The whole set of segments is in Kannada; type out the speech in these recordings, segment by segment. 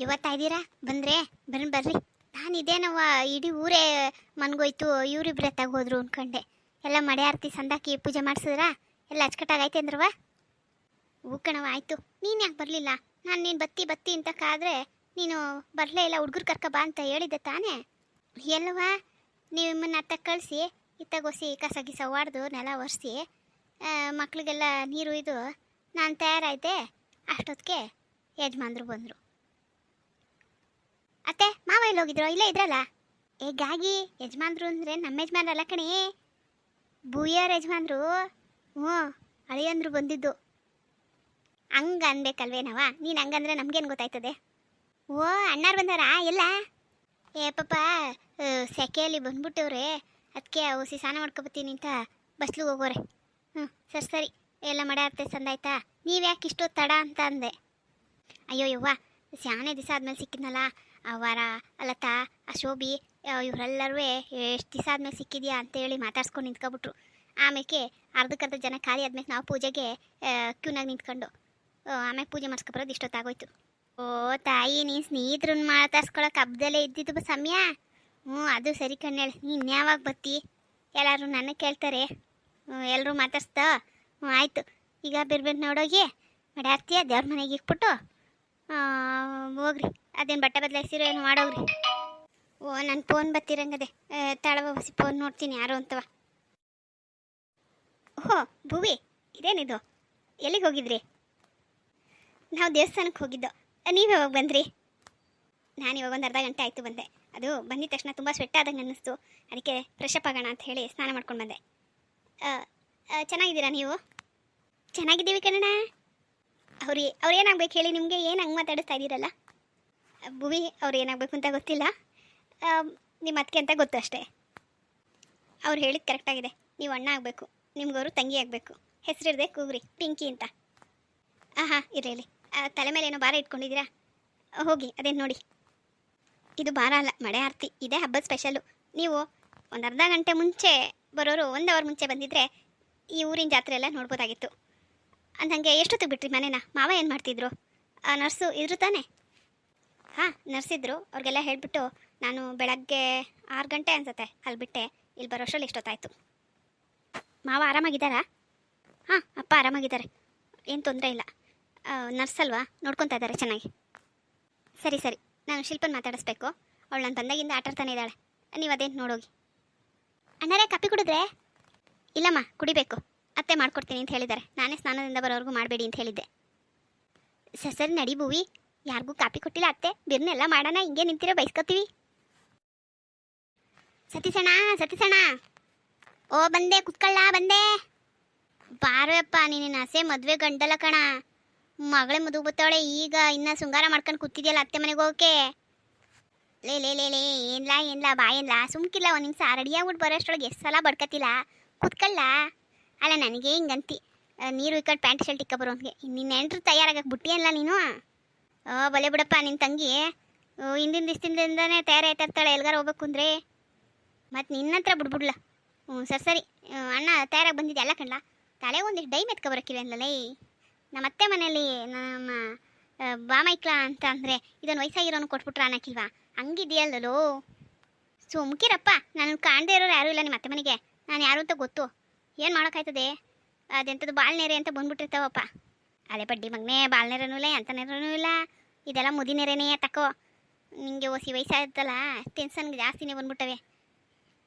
ಇವತ್ತಾ ಇದ್ದೀರಾ ಬಂದ್ರೆ ಬರ್ರಿ. ನಾನು ಇದೇನವ ಇಡೀ ಊರೇ ಮನ್ಗೋಯ್ತು, ಇವರಿಬ್ರೆ ತಗೋದ್ರು ಅನ್ಕೊಂಡೆ. ಎಲ್ಲ ಮಡೆ ಆರತಿ ಸಂದಾಕಿ ಪೂಜೆ ಮಾಡಿಸಿದ್ರಾ? ಎಲ್ಲ ಅಚ್ಚುಕಟ್ಟಾಗೈತೆ ಅಂದ್ರವ? ಹೂ ಕಣವ ಆಯಿತು. ನೀನು ಯಾಕೆ ಬರಲಿಲ್ಲ? ನಾನು ನೀನು ಬತ್ತಿ ಅಂತ ಕಾದ್ರೆ ನೀನು ಬರಲೇ ಇಲ್ಲ. ಹುಡುಗರು ಕರ್ಕ ಬಾ ಅಂತ ಹೇಳಿದ್ದೆ ತಾನೇ? ಎಲ್ಲವ ನೀವು ನಿಮ್ಮನ್ನ ಅತ್ತ ಕಳಿಸಿ ಇತ್ತಾಗೋಸಿ ಕಸ ಗಿಸ ಹೊಡೆದು ನೆಲ ಒರೆಸಿ ಮಕ್ಳಿಗೆಲ್ಲ ನೀರು ಇದು ನಾನು ತಯಾರಾಯ್ತೆ. ಅಷ್ಟೊತ್ತಿಗೆ ಯಜಮಾನ್ರು ಬಂದರು. ಅತ್ತೆ ಮಾವ ಎಲ್ಲಿ ಹೋಗಿದ್ರು? ಇಲ್ಲೇ ಇದ್ರಲ್ಲ. ಗಾಗಿ ಯಜಮಾನ್ರು ಅಂದರೆ ನಮ್ಮ ಯಜಮಾನ್ರಲ್ಲ ಕಣಿ, ಬೂಯರ್ ಯಜಮಾನ್ರು. ಹ್ಞೂ, ಅಳಿಯಂದ್ರು ಬಂದಿದ್ದು. ಹಂಗೆ ಅನ್ಬೇಕಲ್ವೇನವ? ನೀನು ಹಂಗಂದ್ರೆ ನಮ್ಗೇನು ಗೊತ್ತಾಯ್ತದೆ? ಓ ಅಣ್ಣಾರು ಬಂದಾರಾ? ಎಲ್ಲ ಪಾಪ ಸೆಕೆಯಲ್ಲಿ ಬಂದ್ಬಿಟ್ಟವ್ರೆ, ಅದಕ್ಕೆ ಔಸಿ ಸ್ನಾನ ಮಾಡ್ಕೊಬತ್ತೀನಿ ಅಂತ ಬಸ್ಲಿಗೆ ಹೋಗೋರೆ. ಸರಿ ಎಲ್ಲ ಮಾಡ್ಯಾರ್ತೆ ಸಂದಾಯ್ತಾ? ನೀವು ಯಾಕೆ ಇಷ್ಟು ತಡ ಅಂತ ಅಂದೆ. ಅಯ್ಯೋ ಯವ್ವ, ಸ್ಯಾನೆ ದಿವಸ ಆದ್ಮೇಲೆ ಸಿಕ್ಕಿದ್ನಲ್ಲ, ಆ ವಾರ ಅಲತಾ ಆ ಶೋಭಿ ಇವರೆಲ್ಲರೂ ಎಷ್ಟು ದಿವಸ ಆದ್ಮೇಲೆ ಸಿಕ್ಕಿದ್ಯಾ ಅಂತೇಳಿ ಮಾತಾಡ್ಸ್ಕೊಂಡು ನಿಂತ್ಕೊಬಿಟ್ರು. ಆಮೇಲೆ ಅರ್ಧಕ್ಕರ್ಧ ಜನ ಖಾಲಿ ಆದ್ಮೇಲೆ ನಾವು ಪೂಜೆಗೆ ಕ್ಯೂನಾಗಿ ನಿಂತ್ಕೊಂಡು ಆಮೇಲೆ ಪೂಜೆ ಮಾಡಿಸ್ಕೊಬರೋದು ಇಷ್ಟೊತ್ತಾಗೋಯ್ತು. ಓ ತಾಯಿ, ನೀನು ಸ್ನೇಹಿತರನ್ನ ಮಾತಾಡ್ಸ್ಕೊಳಕ್ಕೆ ಹಬ್ಬದಲ್ಲೇ ಇದ್ದಿದ್ದು ಸಮಯ. ಅದು ಸರಿ ಕಣ್ಣೇಳಿ. ನೀನು ಯಾವಾಗ ಬತ್ತಿ? ಎಲ್ಲರೂ ನನ್ನ ಕೇಳ್ತಾರೆ, ಎಲ್ಲರೂ ಮಾತಾಡ್ಸ್ದ. ಆಯಿತು, ಈಗ ಬಿರ್ಬಿರ್ ನೋಡೋಗಿ ಮಾಡ್ಯಾರ್ತೀಯ ದೇವ್ರ ಮನೆಗೆ ಇಕ್ಬಿಟ್ಟು ಹೋಗ್ರಿ. ಅದೇನು ಬಟ್ಟೆ ಬದಲಾಯಿಸಿರೋ ಏನು ಮಾಡೋಗ್ರಿ. ಓ ನನ್ನ ಫೋನ್ ಬತ್ತಿರಂಗದೆ, ತಳವ ಬಸಿ ಫೋನ್ ನೋಡ್ತೀನಿ ಯಾರು ಅಂತವ. ಓಹೋ ಭೂವಿ, ಇದೇನಿದು? ಎಲ್ಲಿಗೆ ಹೋಗಿದ್ರಿ? ನಾವು ದೇವಸ್ಥಾನಕ್ಕೆ ಹೋಗಿದ್ದೋ. ನೀವು ಯಾವಾಗ ಬಂದ್ರಿ? ನಾನು ಇವಾಗ ಒಂದು ಅರ್ಧ ಗಂಟೆ ಆಯಿತು ಬಂದೆ. ಅದು ಬಂದಿದ ತಕ್ಷಣ ತುಂಬ ಸ್ವೆಟ್ ಆದಂಗೆ ಅನ್ನಿಸ್ತು, ಅದಕ್ಕೆ ಫ್ರೆಶ್ ಅಪ್ ಆಗೋಣ ಅಂತ ಹೇಳಿ ಸ್ನಾನ ಮಾಡ್ಕೊಂಡು ಬಂದೆ. ಚೆನ್ನಾಗಿದ್ದೀರಾ ನೀವು? ಚೆನ್ನಾಗಿದ್ದೀವಿ ಕಣಣ್ಣ. ಅವ್ರು ಏನಾಗಬೇಕು ಹೇಳಿ? ನಿಮಗೆ ಏನು ಹಂಗೆ ಮಾತಾಡಿಸ್ತಾ ಇದ್ದೀರಲ್ಲ? ಭುವಿ ಅವ್ರು ಏನಾಗಬೇಕು ಅಂತ ಗೊತ್ತಿಲ್ಲ, ನಿಮ್ಮ ಅದಕ್ಕೆ ಅಂತ ಗೊತ್ತು ಅಷ್ಟೇ. ಅವ್ರು ಹೇಳಿದ್ದು ಕರೆಕ್ಟಾಗಿದೆ. ನೀವು ಅಣ್ಣ ಆಗಬೇಕು, ನಿಮ್ಗವರು ತಂಗಿ ಆಗಬೇಕು. ಹೆಸರಿರದೆ ಕೂಗ್ರಿ ಪಿಂಕಿ ಅಂತ. ಹಾಂ ಇರಲಿ. ತಲೆ ಮೇಲೆ ಏನೋ ಭಾರ ಇಟ್ಕೊಂಡಿದ್ದೀರಾ? ಹೋಗಿ ಅದೇನು ನೋಡಿ. ಇದು ಭಾರ ಅಲ್ಲ, ಮಡೆ ಆರತಿ. ಇದೇ ಹಬ್ಬದ ಸ್ಪೆಷಲ್ಲು. ನೀವು ಒಂದು ಅರ್ಧ ಗಂಟೆ ಮುಂಚೆ ಬರೋರು 1 ಅವರ್ ಮುಂಚೆ ಬಂದಿದ್ದರೆ ಈ ಊರಿನ ಜಾತ್ರೆ ಎಲ್ಲ ನೋಡ್ಬೋದಾಗಿತ್ತು. ಅಂದಂಗೆ ಎಷ್ಟೊತ್ತಿಗೆ ಬಿಟ್ರಿ ಮನೇನ? ಮಾವ ಏನು ಮಾಡ್ತಿದ್ರು? ನರ್ಸು ಇದ್ರು ತಾನೇ? ಹಾಂ ನರ್ಸಿದ್ರು. ಅವ್ರಿಗೆಲ್ಲ ಹೇಳಿಬಿಟ್ಟು ನಾನು ಬೆಳಗ್ಗೆ 6 ಗಂಟೆ ಅನ್ಸುತ್ತೆ ಅಲ್ಲಿ ಬಿಟ್ಟೆ. ಇಲ್ಲಿ ಬರೋಷ್ಟರಲ್ಲಿ ಇಷ್ಟೊತ್ತಾಯಿತು. ಮಾವ ಆರಾಮಾಗಿದ್ದಾರಾ? ಹಾಂ ಅಪ್ಪ ಆರಾಮಾಗಿದ್ದಾರೆ, ಏನು ತೊಂದರೆ ಇಲ್ಲ. ನರ್ಸ್ ಅಲ್ವಾ, ನೋಡ್ಕೊತಾ ಇದ್ದಾರೆ ಚೆನ್ನಾಗಿ. ಸರಿ ನಾನು ಶಿಲ್ಪನ್ ಮಾತಾಡಿಸ್ಬೇಕು. ಅವಳು ನಾನು ಬಂದಾಗಿಂದ ಆಟಾಡ್ತಾನೆ ಇದ್ದಾಳೆ. ನೀವು ಅದೇನು ನೋಡೋಗಿ. ಅಣ್ಣರೇ ಕಾಪಿ ಕುಡಿದ್ರೆ? ಇಲ್ಲಮ್ಮ ಕುಡಿಬೇಕು, ಅತ್ತೆ ಮಾಡ್ಕೊಡ್ತೀನಿ ಅಂತ ಹೇಳಿದ್ದಾರೆ. ನಾನೇ ಸ್ನಾನದಿಂದ ಬರೋವರೆಗೂ ಮಾಡಬೇಡಿ ಅಂತ ಹೇಳಿದ್ದೆ. ಸರಿ ನಡಿ ಭೂವಿ, ಯಾರಿಗೂ ಕಾಪಿ ಕೊಟ್ಟಿಲ್ಲ ಅತ್ತೆ. ಬಿರ್ನೆಲ್ಲ ಮಾಡೋಣ, ಹಿಂಗೆ ನಿಂತಿರೋ ಬೈಸ್ಕೊತೀವಿ. ಸತೀಸಣ್ಣ ಓ ಬಂದೆ, ಕುತ್ಕೊಳ್ಳ ಬಂದೆ. ಬಾರಪ್ಪ, ನೀನು ಹಸೆ ಮದುವೆ ಗಂಡಲ್ಲ ಕಣ. ಮಗಳೇ ಮದುವೆ ಬತ್ತವಳೆ ಈಗ, ಇನ್ನು ಶೃಂಗಾರ ಮಾಡ್ಕೊಂಡು ಕೂತಿದ್ಯಲ್ಲ ಅತ್ತೆ ಮನೆಗೆ ಹೋಗೋಕೆ. ಲೇ ಏನ್ಲಾ ಬಾ ಏನ್ಲಾ ಸುಮ್ಕಿಲ್ಲ. ಒಂದು ನಿಮಿಷ ರೆಡಿಯಾಗ್ಬಿಟ್ಟು ಬರೋಷ್ಟೊಳಗೆ ಎಷ್ಟು ಸಲ ಬಡ್ಕತಿಲ್ಲ. ಕುತ್ಕೊಳ್ಳ. ಅಲ್ಲ ನನಗೆ ಹಿಂಗಂತಿ, ನೀರು ಇಕ್ಕಟ್ಟು ಪ್ಯಾಂಟ್ ಶರ್ಟ್ ಇಕ್ಕ ಬರೋನ್ಗೆ. ನಿನ್ನ ನೆಂಟ್ರು ತಯಾರಾಗಕ್ಕೆ ಬಿಟ್ಟಿಯಲ್ಲ ನೀನು. ಬಲೆ ಬಿಡಪ್ಪ, ನಿನ್ನ ತಂಗಿ ಹಿಂದಿನ ದಿವಸದಿಂದನೇ ತಯಾರಾಯ್ತಿರ್ತಾಳೆ ಎಲ್ಗಾರ ಹೋಗ್ಬೇಕು ಅಂದರೆ. ಮತ್ತು ನಿನ್ನ ಹತ್ರ ಬಿಡ್ಬಿಡ್ಲ. ಸರಿ ಅಣ್ಣ ತಯಾರಾಗಿ ಬಂದಿದ್ದೆ ಎಲ್ಲ ಕಣ್ಲ. ತಲೆ ಒಂದಿಷ್ಟು ಡೈ ಮೆತ್ಕೊ ಬರೋಕ್ಕಿಲ್ಲ ಅಲ್ಲೇ. ನಮ್ಮ ಅತ್ತೆ ಮನೇಲಿ ನಮ್ಮ ಬಾಮೈಕ್ಲ ಅಂತ ಅಂದರೆ ಇದನ್ನು ವಯಸ್ಸಾಗಿರೋನು ಕೊಟ್ಬಿಟ್ರೆ ಅನ್ನಕ್ಕಿಲ್ವಾ? ಹಂಗಿದೆಯಲ್ಲೋ. ಸುಮ್ಕಿರಪ್ಪ, ನಾನು ಕಾಣದೇ ಇರೋರು ಯಾರೂ ಇಲ್ಲ ನಿಮ್ಮ ಅತ್ತೆ ಮನೆಗೆ. ನಾನು ಯಾರು ಅಂತ ಗೊತ್ತು. ಏನು ಮಾಡೋಕ್ಕಾಯ್ತದೆ? ಅದೆಂಥದ್ದು ಬಾಳ್ನೇರೆ ಅಂತ ಬಂದ್ಬಿಟ್ಟಿರ್ತಾವಪ್ಪ. ಅದೇ ಬಡ್ಡಿ ಮಗನೇ, ಬಾಳ್ನೇರನೂ ಇಲ್ಲ ಎಂಥ ನೇರನೂ ಇಲ್ಲ. ಇದೆಲ್ಲ ಮುದಿನೇರೇನೇ ತಕೋ. ನಿಮಗೆ ಓಸಿ ವಯಸ್ಸಾಯ್ತಲ್ಲ, ಟೆನ್ಷನ್ಗೆ ಜಾಸ್ತಿನೇ ಬಂದ್ಬಿಟ್ಟವೆ.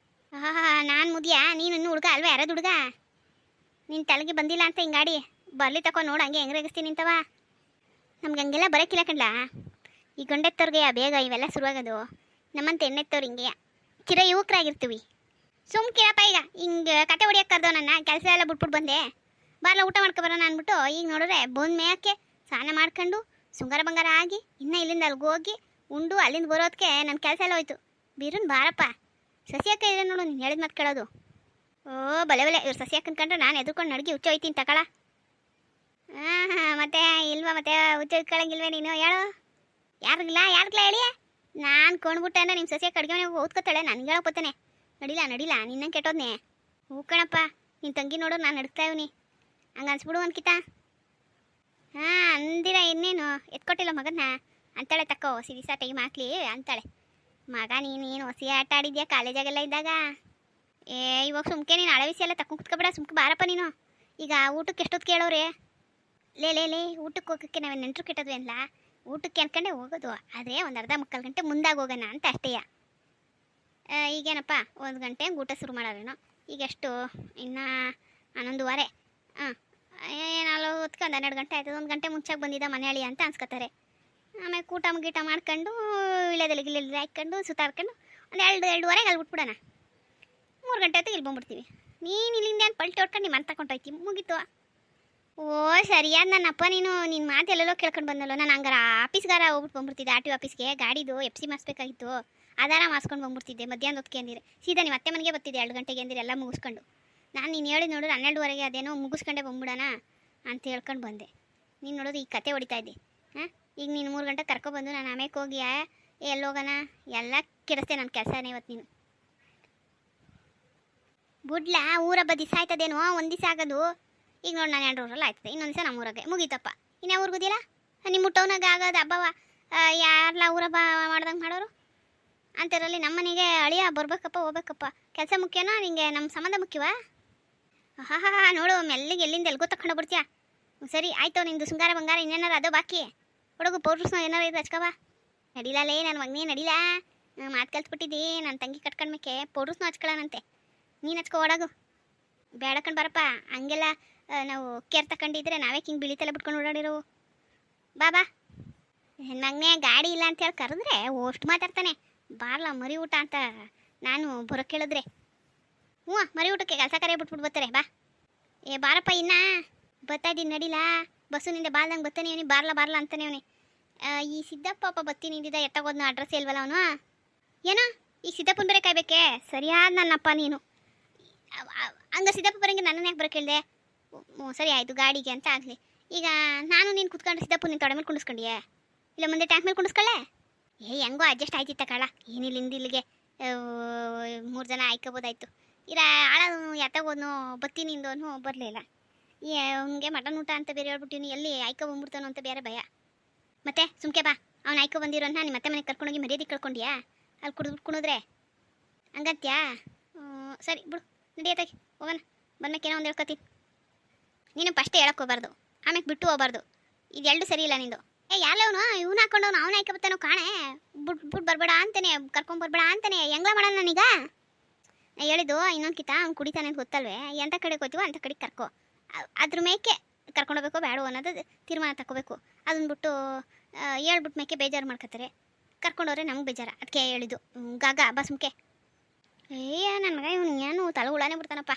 ನಾನು ಮುದಿಯಾ? ನೀನು ಇನ್ನೂ ಹುಡುಗ ಅಲ್ವಾ? ಯಾರದು ಹುಡುಗ? ನಿನ್ನ ತಲೆಗೆ ಬಂದಿಲ್ಲ ಅಂತ ಹಿಂಗಾಡಿ ಬರಲಿ ತಕೋ. ನೋಡು ಹಂಗೆ ಹೆಂಗೆ ರೇಗಿಸ್ತೀನಿ ನಿಂತವ. ನಮ್ಗೆ ಹಂಗೆಲ್ಲ ಬರೋಕ್ಕಿಲ್ಲ ಕಣ್ಲ. ಈ ಗಂಡೆತ್ತವ್ರಿಗೆ ಬೇಗ ಇವೆಲ್ಲ ಶುರುವಾಗೋದು. ನಮ್ಮಂತ ಎಣ್ಣೆತ್ತವ್ರು ಹಿಂಗೆ ಚಿರ ಯುವಕರಾಗಿರ್ತೀವಿ. ಸುಮ್ಕಿರಪ್ಪ. ಈಗ ಹಿಂಗೆ ಕತೆ ಹೊಡಿಯೋಕೆ ಕರ್ದವ ನನ್ನ. ಕೆಲಸ ಎಲ್ಲ ಬಿಟ್ಬಿಟ್ಟು ಬಂದೆ. ಬಾರ್ಲ ಊಟ ಮಾಡ್ಕೊಬರೋಣ ಅಂದ್ಬಿಟ್ಟು ಈಗ ನೋಡಿದ್ರೆ ಬಂದು ಮೇಯಕ್ಕೆ ಸ್ನಾನ ಮಾಡ್ಕೊಂಡು ಶೃಂಗಾರ ಬಂಗಾರ ಆಗಿ ಇನ್ನೂ ಇಲ್ಲಿಂದ ಅಲ್ಲಿಗೆ ಹೋಗಿ ಉಂಡು ಅಲ್ಲಿಂದ ಬರೋದಕ್ಕೆ ನನ್ನ ಕೆಲಸ ಎಲ್ಲ ಹೋಯ್ತು. ಬೀರನ್ ಬಾರಪ್ಪ. ಸಸಿಯಕ್ಕ ಇದೆ ನೋಡು, ನೀನು ಹೇಳಿದ ಮಾತು ಕೇಳೋದು. ಓ ಬಲೆ ಇವ್ರು ಸಸಿಯಕ್ಕನ ಕಂಡ್ರೆ ನಾನು ಎದ್ಕೊಂಡು ನಡ್ಗಿ ಹುಚ್ಚ ಹೋಯ್ತೀನಿ ತಗೊಳ. ಮತ್ತೆ ಇಲ್ವಾ? ಮತ್ತೆ ಹುಚ್ಚ ಇಟ್ಕೊಳಂಗಿಲ್ವೇ ನೀನು? ಹೇಳು. ಯಾರಿಗಿಲ್ಲ ಹೇಳಿ. ನಾನು ಕೊಂಡ್ಬಿಟ್ಟೆ ಅಂದ್ರೆ ನಿಮ್ಮ ಸಸಿಯಕ್ಕೆ ಅಡುಗೆ ಮನೆಗೆ ಓದ್ಕೋತಾಳೆ. ನನಗೆ ಹೇಳೋಕ್ಕೋತಾನೆ. ನಡಿಲ್ಲ ನಿನ್ನಂಗೆ ಕೆಟ್ಟೋದ್ನೆ. ಹೂ ಕಣಪ್ಪ, ನಿನ್ನ ತಂಗಿ ನೋಡು ನಾನು ನಡ್ತಾ ಇವನಿ. ಹಂಗೆ ಅನ್ಸ್ಬಿಡು ಅನ್ಕಿತ. ಅಂದಿರ ಇನ್ನೇನು ಎತ್ಕೊಟ್ಟಿಲ್ಲ ಮಗನ್ನ. ಅಂತಾಳೆ ತಕ್ಕೋ ಹೊಸಿ ದಿವಸ ಟೈಮ್ ಹಾಕ್ಲಿ ಅಂತಾಳೆ. ಮಗ ನೀನೇನು ಹೊಸಿ ಆಟ ಆಡಿದ್ಯಾ ಕಾಲೇಜಾಗೆಲ್ಲ ಇದ್ದಾಗ? ಏ ಇವಾಗ ಸುಮ್ಕೆ ನೀನು ಹಳೆ ವಿಷಯ ಎಲ್ಲ ತಕೊಂಡು ಕುತ್ಕೊಬೇಡ, ಸುಮ್ಕೆ ಬಾರಪ್ಪ ನೀನು. ಈಗ ಊಟಕ್ಕೆ ಎಷ್ಟೊತ್ತು ಕೇಳೋರೆ? ಲೇ ಊಟಕ್ಕೆ ಹೋಗೋಕ್ಕೆ ನಾವು ನೆಂಟರು ಕೆಟ್ಟದ್ವಿ ಅಲ್ಲ, ಊಟಕ್ಕೆ ಅನ್ಕೊಂಡೆ ಹೋಗೋದು. ಆದರೆ ಒಂದು ಅರ್ಧ ಮುಕ್ಕಾಲು ಗಂಟೆ ಮುಂದಾಗಿ ಹೋಗೋಣ ಅಂತ ಅಷ್ಟೇಯ. ಈಗೇನಪ್ಪ 1 ಗಂಟೆ ಊಟ ಶುರು ಮಾಡೋರೇನೋ. ಈಗೆಷ್ಟು ಇನ್ನು 11:15. ಹಾಂ ಏನಾದ್ರು ಹೊತ್ಕೊಂಡು 12 ಗಂಟೆ ಆಯ್ತದೆ. 1 ಗಂಟೆ ಮುಂಚಾಗಿ ಬಂದಿದ್ದ ಮನೆಯಳಿ ಅಂತ ಅನ್ಸ್ಕೊತಾರೆ. ಆಮೇಲೆ ಗೀಟ ಮಾಡ್ಕೊಂಡು ಇಳೆದೆಲೆ ಗಿಲ್ಲೆಲ್ಲ ಹಾಕ್ಕೊಂಡು ಸುತ್ತಾಡ್ಕೊಂಡು ಒಂದು 2-2:15 ಅಲ್ಲಿ ಬಿಟ್ಬಿಡೋಣ. 3 ಗಂಟೆ ಹೊತ್ತಿಗೆ ಇಲ್ಲಿ ಬಂದ್ಬಿಡ್ತೀವಿ. ನೀನು ಇಲ್ಲಿಂದ ಏನು ಪಲ್ಟಿ ಹೊಡ್ಕೊಂಡು ನಿಮ್ಮ ಮನೆ ತಗೊಂಡೋಯ್ತಿ, ಮುಗೀತು. ಓ ಸರಿಯಾದ ನನ್ನಪ್ಪ ನೀನು. ನಿನ್ನ ಮಾತು ಎಲ್ಲೆಲ್ಲೋ ಕೇಳ್ಕೊಂಡು ಬಂದಲ್ಲೋ. ನಾನು ಹಂಗಾರ ಆಫೀಸ್ಗಾರ ಹೋಗ್ಬಿಟ್ಟು ಬಂದ್ಬಿಡ್ತಿದ್ದೆ. ಆರ್ ಟಿ ಆಫೀಸ್ಗೆ ಗಾಡಿದು FC ಮಾಡಿಸ್ಬೇಕಾಗಿತ್ತು. ಆಧಾರ ಮಾಡಿಸ್ಕೊಂಡು ಬಂದ್ಬಿಡ್ತಿದ್ದೆ. ಮಧ್ಯಾಹ್ನ ಹೊತ್ತಿಗೆ ಅಂದಿರೆ ಸೀದಾ ನಿಮ್ಮ ಅತ್ತೆ ಮನೆಗೆ ಬರ್ತಿದ್ದೆ 2 ಗಂಟೆಗೆ ಅಂದಿರೆ ಎಲ್ಲ ಮುಗಿಸ್ಕೊಂಡು. ನಾನು ನೀನು ಹೇಳಿ ನೋಡಿದ್ರೆ 12:15 ಅದೇನೋ ಮುಗಿಸ್ಕೊಂಡೆ ಬಂದ್ಬಿಡೋಣ ಅಂತ ಹೇಳ್ಕೊಂಡು ಬಂದೆ. ನೀನು ನೋಡೋದು ಈ ಕತೆ ಹೊಡಿತಾ ಇದ್ದೆ. ಹಾಂ ಈಗ ನೀನು 3 ಗಂಟೆ ಕರ್ಕೊಬಂದು ನಾನು ಆಮೇಲೆ ಹೋಗಿ ಎಲ್ಲೋಗೋಣ ಎಲ್ಲ ಕೆಡಿಸ್ತೆ ನನ್ನ ಕೆಲಸನೇ ಇವತ್ತು ನೀನು. ಬುಡ್ಲಾ ಊರ ಹಬ್ಬ ದಿವಸ ಆಯ್ತದೇನೋ, ಒಂದು ದಿವಸ ಆಗೋದು. ಈಗ ನೋಡಿ ನಾನು 2 ಊರಲ್ಲಿ ಆಯ್ತದೆ, ಇನ್ನೊಂದು ದಿವಸ ನಮ್ಮ ಊರಾಗೆ ಮುಗೀತಪ್ಪ. ಇನ್ಯಾವ ಊರಿಗೋದಿಲ್ಲ? ನಿಮ್ಮ ಟೌನಾಗ ಆಗೋದು ಹಬ್ಬವ ಯಾರಲ್ಲ ಊರ ಹಬ್ಬ ಮಾಡ್ದಂಗೆ ಮಾಡೋರು ಅಂತಾರಲ್ಲಿ. ನಮ್ಮ ಮನೆಗೆ ಅಳಿಯ ಬರ್ಬೇಕಪ್ಪ ಹೋಗ್ಬೇಕಪ್ಪ. ಕೆಲಸ ಮುಖ್ಯನೋ ನಿಂಗೆ ನಮ್ಮ ಸಂಬಂಧ ಮುಖ್ಯವಾ? ಹಾ ನೋಡು ಮೆಲ್ಲಿಗೆ ಎಲ್ಲಿಂದ ಎಲ್ಗೋ ತಗೊಂಡು ಬಿಡ್ತೀಯಾ. ಸರಿ ಆಯ್ತು, ನಿಂದು ಶೃಂಗಾರ ಬಂಗಾರ ಇನ್ನೇನಾರು ಅದು ಬಾಕಿ ಹುಡುಗು ಪೌಡ್ರಸ್ನ ಏನಾರು ಇದು ಹಚ್ಕವ. ನಡಿಲೇ ನನ್ನ ಮಗನೇ ನಡಿಲ. ಮಾತು ಕಲ್ತ್ಬಿಟ್ಟಿದ್ದಿ ನನ್ನ ತಂಗಿ ಕಟ್ಕೊಂಡ್ಮೇಕೆ ಪೌಡ್ರಸ್ನ ಹಚ್ಕೊಳ್ಳೋಣಂತೆ. ನೀನು ಹಚ್ಕೊ ಒಳಗು ಬೇಡ ಕಣ್ ಬರಪ್ಪ. ಹಂಗೆಲ್ಲ ನಾವು ಕೇರ್ ತಗೊಂಡಿದ್ರೆ ನಾವೇ ಹಿಂಗೆ ಬಿಳಿತೆಲ್ಲ ಬಿಟ್ಕೊಂಡು ಓಡಾಡಿರೋ. ಬಾ ನನ್ನ ಮಗನೇ ಗಾಡಿ ಇಲ್ಲ ಅಂತೇಳಿ ಕರೆದ್ರೆ ಅಷ್ಟು ಮಾತಾಡ್ತಾನೆ. ಬಾರ್ಲ ಮರಿ ಊಟ ಅಂತ ನಾನು ಬರೋಕ್ಕೆ ಹೇಳಿದ್ರೆ ಹ್ಞೂ ಮರಿ ಊಟಕ್ಕೆ ಕೆಲಸ ಕರೆ ಬಿಟ್ಬಿಟ್ಟು ಬರ್ತಾರೆ. ಬಾ ಬಾರಪ್ಪ ಇನ್ನ ಬರ್ತಾ ಇದ್ದೀನಿ ನಡಿಲಾ. ಬಸ್ಸು ನಿಂದೆ ಬಾಲ್ದಂಗೆ ಬರ್ತಾನೆ ಇವನಿ. ಬಾರ್ಲ ಅಂತಾನೆ ಅವನಿ. ಈ ಸಿದ್ದಪ್ಪ ಬತ್ತೀನಿ ನಿಂದಿದ್ದ ಎತ್ತಾಗೋದ್ನ ಅಡ್ರೆಸ್ ಇಲ್ವಲ್ಲ ಅವನು. ಏನೋ ಈಗ ಸಿದ್ದಪ್ಪನ ಬೇರೆ ಕಾಯ್ಬೇಕೆ? ಸರಿಯಾದ ನನ್ನಪ್ಪ ನೀನು. ಹಂಗ ಸಿದ್ದಪ್ಪ ಬರಂಗೆ ನನ್ನನ್ನು ಯಾಕೆ ಬರೋಕೆ ಹೇಳಿದೆ? ಸರಿ ಆಯಿತು ಗಾಡಿಗೆ ಅಂತ ಆಗಲಿ. ಈಗ ನಾನು ನೀನು ಕುತ್ಕೊಂಡ್ರೆ ಸಿದ್ದಪ್ಪ ನೀನು ತೊಡೆ ಮೇಲೆ ಕುಣಿಸ್ಕೊಂಡಿಯೇ ಇಲ್ಲ ಮುಂದೆ ಟ್ಯಾಂಕ್ ಮೇಲೆ ಕುಣಿಸ್ಕೊಳ್ಳೆ? ಹೆಂಗೋ ಅಡ್ಜಸ್ಟ್ ಆಯ್ತಿತ್ತ ಕಳ. ಏನಿಲ್ಲ ಇಲ್ಲಿಗೆ 3 ಜನ ಆಯ್ಕೋಬೋದಾಯ್ತು. ಇಲ್ಲ ಆಳ ಎತ್ತಾಗೋದ್ನು ಬತ್ತೀನಿ ಇಂದೋನು ಬರಲಿಲ್ಲ. ಹಂಗೆ ಮಟನ್ ಊಟ ಅಂತ ಬೇರೆ ಹೇಳ್ಬಿಟ್ಟಿನಿ. ಎಲ್ಲಿ ಆಯ್ಕೊ ಬಂದ್ಬಿಡ್ತಾನೋ ಅಂತ ಬೇರೆ ಭಯ. ಮತ್ತೆ ಸುಮ್ಕೆ ಬಾ. ಅವ್ನು ಆಯ್ಕೊ ಬಂದಿರೋನ್ನ ನಿಮ್ಮ ಮತ್ತೆ ಮನೆಗೆ ಕರ್ಕೊಂಡೋಗಿ ಮರ್ಯಾದೆ ಕಳ್ಕೊಂಡಿಯಾ? ಅಲ್ಲಿ ಕುಣಿದ್ರೆ ಹಂಗಂತ್ಯಾ? ಸರಿ ಬಿಡು ನಡಿಯತ್ತಾಗಿ ಹೋಗೋಣ. ಬಂದಕ್ಕೇನೋ ಒಂದು ಹೇಳ್ಕೊತೀನಿ. ನೀನು ಫಸ್ಟೇ ಹೇಳಕ್ಕೆ ಹೋಗ್ಬಾರ್ದು, ಆಮೇಲೆ ಬಿಟ್ಟು ಹೋಗ್ಬಾರ್ದು. ಇದೆರಡು ಸರಿ ಇಲ್ಲ ನಿಂದು. ಯಾರವನು ಇವ್ನು ಹಾಕೊಂಡವನು ಅವನು ಆಯ್ಕೆ ಬರ್ತಾನೋ ಕಾಣೆ. ಬಿಟ್ಟು ಬರಬೇಡ ಅಂತಾನೆ, ಕರ್ಕೊಂಬರ್ಬೇಡ ಅಂತಾನೆ. ಹೆಂಗ್ಲ ಮಾಡೋಣ ನಾನೀಗ? ಹೇಳಿದ್ದು ಇನ್ನೊಂದು ಕಿತ ಅವ್ನು ಕುಡಿತಾನೆ ಅಂತ ಗೊತ್ತಲ್ವೇ. ಎಂಥ ಕಡೆಗೆ ಹೋಗ್ತೀವೋ ಅಂಥ ಕಡೆಗೆ ಕರ್ಕೊ. ಅದ್ರ ಮೇಕೆ ಕರ್ಕೊಂಡೋಗ್ಬೇಕೋ ಬೇಡ ಅನ್ನೋದು ತೀರ್ಮಾನ ತಗೋಬೇಕು. ಅದನ್ನ ಬಿಟ್ಟು ಹೇಳ್ಬಿಟ್ಟು ಮೇಕೆ ಬೇಜಾರು ಮಾಡ್ಕೊತಾರೆ. ಕರ್ಕೊಂಡೋದ್ರೆ ನಮ್ಗೆ ಬೇಜಾರು. ಅದಕ್ಕೆ ಹೇಳಿದ್ದು ಗಾಗ ಬಾ ಸುಮ್ಕೆ. ನನ್ನ ಮಗ ಇವನು ಏನು ತಲೆ ಉಳಾನೇ ಬಿಡ್ತಾನಪ್ಪ.